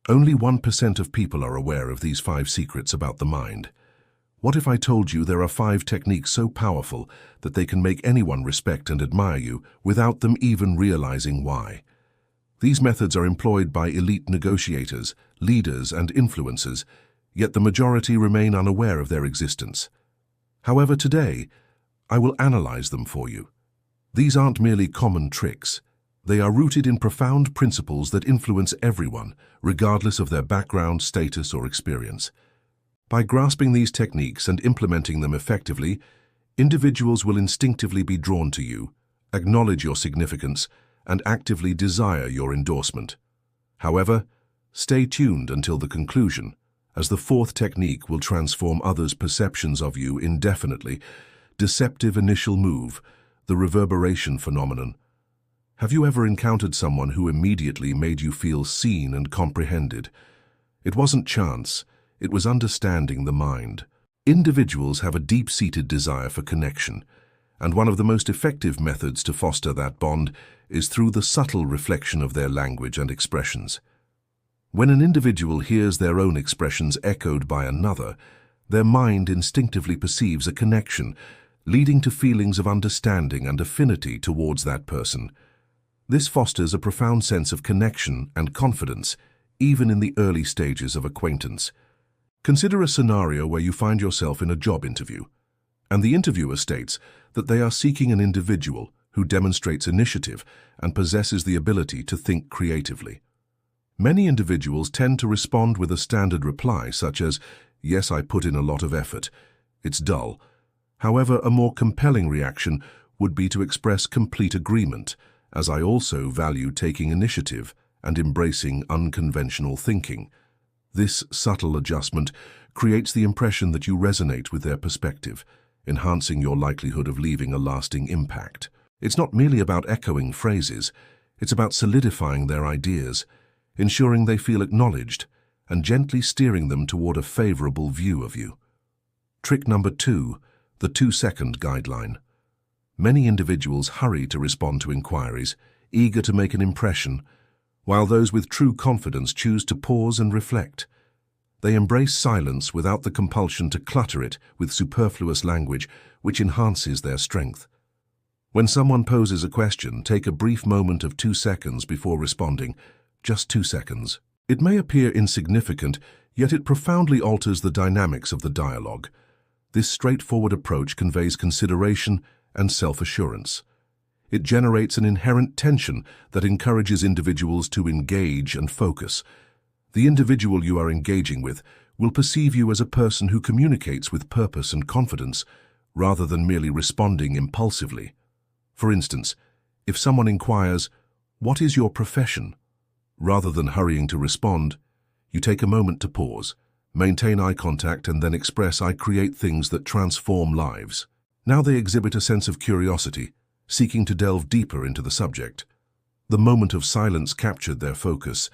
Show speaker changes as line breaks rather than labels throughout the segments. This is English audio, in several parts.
Only 1% of people are aware of these 5 secrets about the mind. What if I told you there are 5 techniques so powerful that they can make anyone respect and admire you without them even realizing why? These methods are employed by elite negotiators, leaders, and influencers, yet the majority remain unaware of their existence. However, today, I will analyze them for you. These aren't merely common tricks. They are rooted in profound principles that influence everyone, regardless of their background, status, or experience. By grasping these techniques and implementing them effectively, individuals will instinctively be drawn to you, acknowledge your significance, and actively desire your endorsement. However, stay tuned until the conclusion, as the 4th technique will transform others' perceptions of you indefinitely. Deceptive initial move, the reverberation phenomenon. Have you ever encountered someone who immediately made you feel seen and comprehended? It wasn't chance, it was understanding the mind. Individuals have a deep-seated desire for connection, and one of the most effective methods to foster that bond is through the subtle reflection of their language and expressions. When an individual hears their own expressions echoed by another, their mind instinctively perceives a connection, leading to feelings of understanding and affinity towards that person. This fosters a profound sense of connection and confidence, even in the early stages of acquaintance. Consider a scenario where you find yourself in a job interview, and the interviewer states that they are seeking an individual who demonstrates initiative and possesses the ability to think creatively. Many individuals tend to respond with a standard reply such as, "Yes, I put in a lot of effort. It's dull." However, a more compelling reaction would be to express complete agreement, as I also value taking initiative and embracing unconventional thinking. This subtle adjustment creates the impression that you resonate with their perspective, enhancing your likelihood of leaving a lasting impact. It's not merely about echoing phrases, it's about solidifying their ideas, ensuring they feel acknowledged, and gently steering them toward a favorable view of you. Trick number 2, the 2-second guideline. Many individuals hurry to respond to inquiries, eager to make an impression, while those with true confidence choose to pause and reflect. They embrace silence without the compulsion to clutter it with superfluous language, which enhances their strength. When someone poses a question, take a brief moment of 2 seconds before responding, just 2 seconds. It may appear insignificant, yet it profoundly alters the dynamics of the dialogue. This straightforward approach conveys consideration and self-assurance. It generates an inherent tension that encourages individuals to engage and focus. The individual you are engaging with will perceive you as a person who communicates with purpose and confidence, rather than merely responding impulsively. For instance, if someone inquires, "What is your profession?" rather than hurrying to respond, you take a moment to pause, maintain eye contact, and then express, "I create things that transform lives." Now they exhibit a sense of curiosity, seeking to delve deeper into the subject. The moment of silence captured their focus.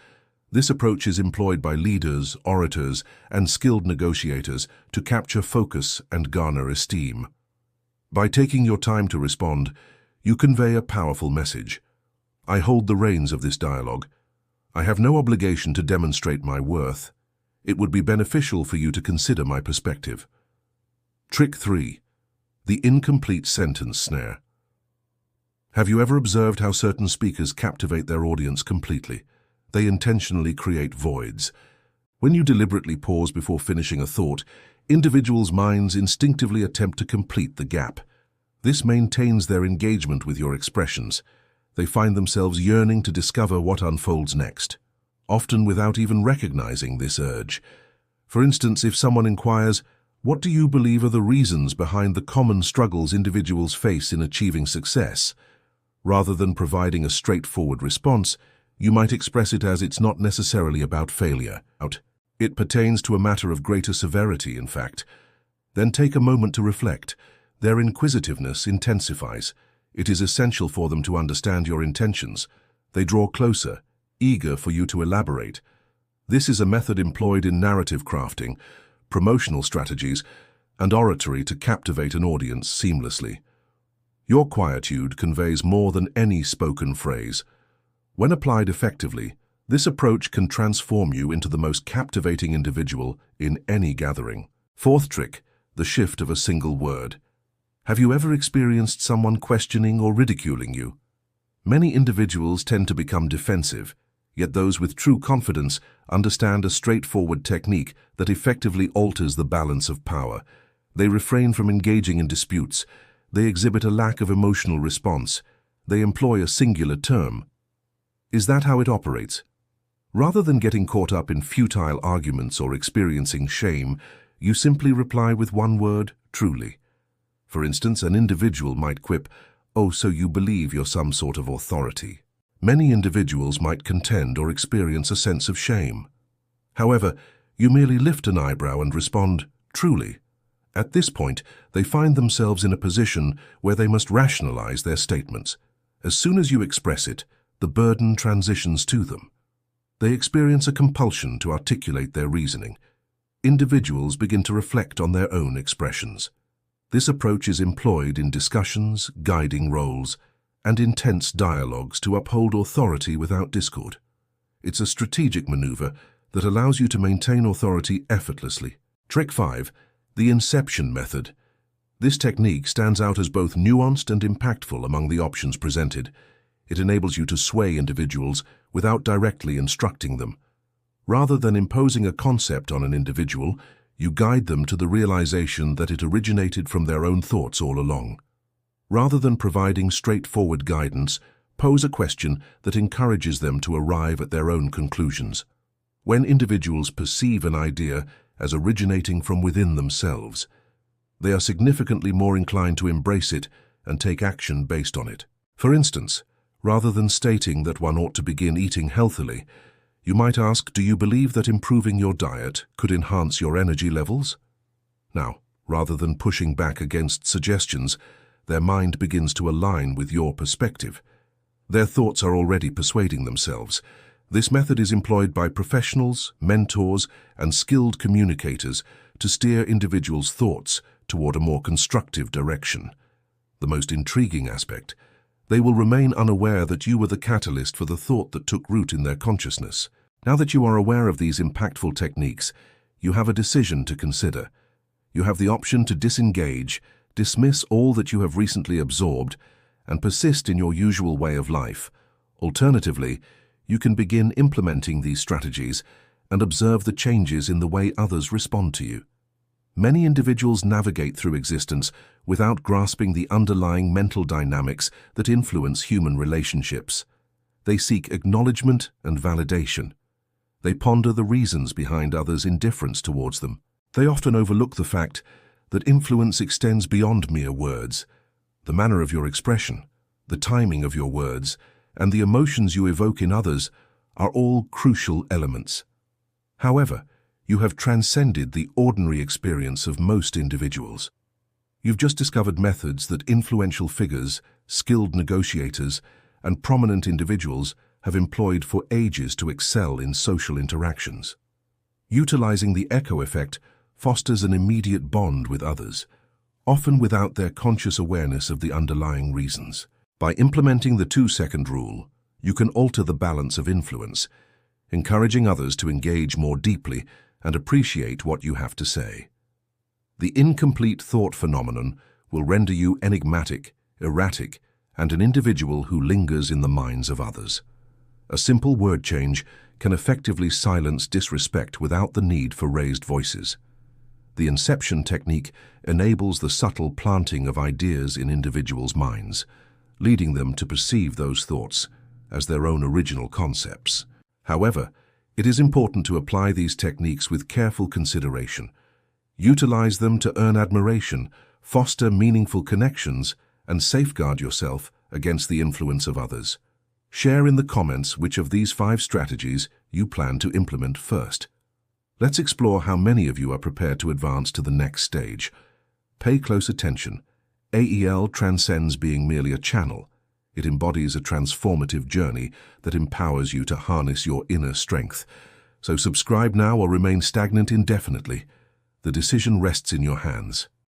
This approach is employed by leaders, orators, and skilled negotiators to capture focus and garner esteem. By taking your time to respond, you convey a powerful message. I hold the reins of this dialogue. I have no obligation to demonstrate my worth. It would be beneficial for you to consider my perspective. Trick 3. The incomplete sentence snare. Have you ever observed how certain speakers captivate their audience completely? They intentionally create voids. When you deliberately pause before finishing a thought, individuals' minds instinctively attempt to complete the gap. This maintains their engagement with your expressions. They find themselves yearning to discover what unfolds next, often without even recognizing this urge. For instance, if someone inquires, "What do you believe are the reasons behind the common struggles individuals face in achieving success?" Rather than providing a straightforward response, you might express it as, "It's not necessarily about failure. It pertains to a matter of greater severity, in fact." Then take a moment to reflect. Their inquisitiveness intensifies. It is essential for them to understand your intentions. They draw closer, eager for you to elaborate. This is a method employed in narrative crafting, promotional strategies, and oratory to captivate an audience seamlessly. Your quietude conveys more than any spoken phrase. When applied effectively, This approach can transform you into the most captivating individual in any gathering. Fourth trick, the shift of a single word. Have you ever experienced someone questioning or ridiculing you? Many individuals tend to become defensive, yet those with true confidence understand a straightforward technique that effectively alters the balance of power. They refrain from engaging in disputes. They exhibit a lack of emotional response. They employ a singular term. Is that how it operates? Rather than getting caught up in futile arguments or experiencing shame, you simply reply with one word, truly. For instance, an individual might quip, "Oh, so you believe you're some sort of authority." Many individuals might contend or experience a sense of shame. However, you merely lift an eyebrow and respond, "Truly." At this point, they find themselves in a position where they must rationalize their statements. As soon as you express it, the burden transitions to them. They experience a compulsion to articulate their reasoning. Individuals begin to reflect on their own expressions. This approach is employed in discussions, guiding roles, and intense dialogues to uphold authority without discord. It's a strategic maneuver that allows you to maintain authority effortlessly. Trick 5. The inception method. This technique stands out as both nuanced and impactful among the options presented. It enables you to sway individuals without directly instructing them. Rather than imposing a concept on an individual, you guide them to the realization that it originated from their own thoughts all along. Rather than providing straightforward guidance, pose a question that encourages them to arrive at their own conclusions. When individuals perceive an idea as originating from within themselves, they are significantly more inclined to embrace it and take action based on it. For instance, rather than stating that one ought to begin eating healthily, you might ask, "Do you believe that improving your diet could enhance your energy levels?" Now, rather than pushing back against suggestions, their mind begins to align with your perspective. Their thoughts are already persuading themselves. This method is employed by professionals, mentors, and skilled communicators to steer individuals' thoughts toward a more constructive direction. The most intriguing aspect: they will remain unaware that you were the catalyst for the thought that took root in their consciousness. Now that you are aware of these impactful techniques, you have a decision to consider. You have the option to disengage, dismiss all that you have recently absorbed, and persist in your usual way of life. Alternatively, you can begin implementing these strategies and observe the changes in the way others respond to you. Many individuals navigate through existence without grasping the underlying mental dynamics that influence human relationships. They seek acknowledgement and validation. They ponder the reasons behind others' indifference towards them. They often overlook the fact that influence extends beyond mere words. The manner of your expression, the timing of your words, and the emotions you evoke in others are all crucial elements. However, you have transcended the ordinary experience of most individuals. You've just discovered methods that influential figures, skilled negotiators, and prominent individuals have employed for ages to excel in social interactions. Utilizing the echo effect fosters an immediate bond with others, often without their conscious awareness of the underlying reasons. By implementing the 2-second rule, you can alter the balance of influence, encouraging others to engage more deeply and appreciate what you have to say. The incomplete thought phenomenon will render you enigmatic, erratic, and an individual who lingers in the minds of others. A simple word change can effectively silence disrespect without the need for raised voices. The inception technique enables the subtle planting of ideas in individuals' minds, leading them to perceive those thoughts as their own original concepts. However, it is important to apply these techniques with careful consideration. Utilize them to earn admiration, foster meaningful connections, and safeguard yourself against the influence of others. Share in the comments which of these 5 strategies you plan to implement first. Let's explore how many of you are prepared to advance to the next stage. Pay close attention. AEL transcends being merely a channel. It embodies a transformative journey that empowers you to harness your inner strength. So subscribe now or remain stagnant indefinitely. The decision rests in your hands.